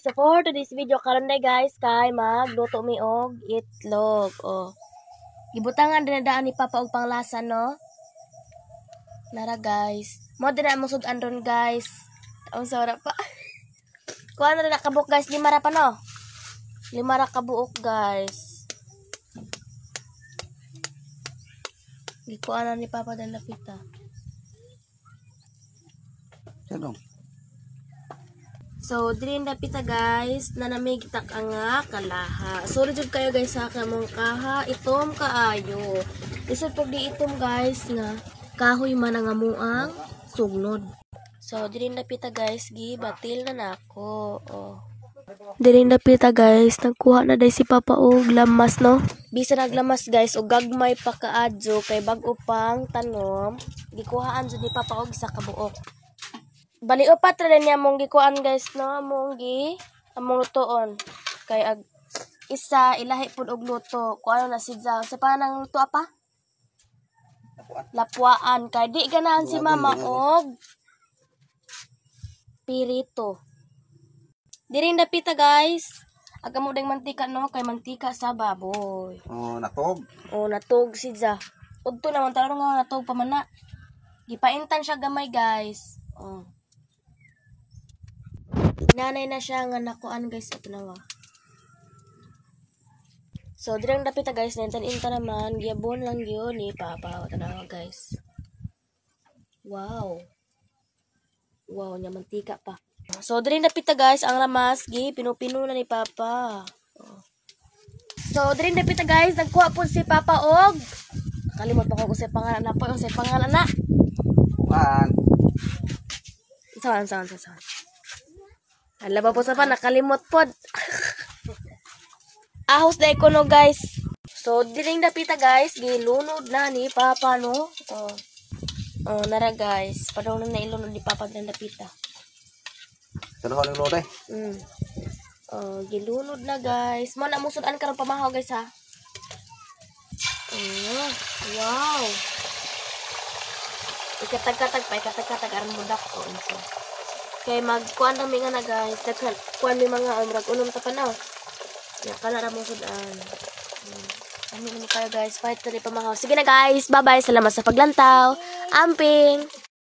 So for today's video karon day guys kay magluto mi og itlog. Oh. Gibutangan din na daan ni Papa og panglasa no. Nara guys. Mo din na mo sudan ron guys. Ang sarap pa. Kuha na nakabuk guys, 5 ra pa no. 5 ra kabuok guys. Gikuha na ni Papa dan lapita. Dong. So, dili na pita guys, nanamig kita ka nga kalaha. Sorry jud kayo guys sa kamong kaha, itom kaayo. Isod pag di itom guys nga kahoy man nga muang sugnod. So, dili na pita guys, batil na nako. Oh. Dili na pita guys, nagkuha na day si Papa og lamas no. Bisa naglamas guys og gagmay pa kaadyo kay bag-o pang tanom. Gikuhaan jud ni Papa og sa kabuok. Bali upat ra niya mong gikuan guys no, among lutoon. Kay isa ilahi pud og luto. Kuano na sidza. Sa pa nang luto apa? Lapuan. Kay di ganahan si Mama og pirito. Diri na pita guys. Aga mo ding mantika no, kay mantika sa baboy. Oh, natog. Oh, natog sidza. Udto naman taro nga natog pa man na. Gipaintan siya gamay guys. Oh. Nanay na siya nga nakuan guys, ito na wa. So dirang dapita guys, inta naman giyabon lang gyud ni Papa, ito na guys. Wow. Wow, nya mantika pa. So dirang dapita guys, ang lamas pinu-pino na ni Papa. Oh. So dirang dapita guys, nagkuha po si Papa og kalimot pa ko sa pangalan na po, sa pangalan na. Saan. Hala ba po sa pa, nakalimot po. Ahos na ikono guys. So, dining dapita guys, gilunod na ni Papa no. Oh, nara guys. Padaw na nailunod ni Papa dining dapita. Tanaw ng lode. Oh, gilunod na guys. Mo na musudan karon pamahaw guys ha. Oh, wow. Ikatag-katag aron mudak ko unsa. Kay magkuan lang mi nga na guys, kuan mi mga amrag unom ta panaw. Ya kana ra mo sudan. Ano naman kayo guys, fight na rin pamahaw. Sige na guys, bye bye, salamat sa paglantaw. Amping.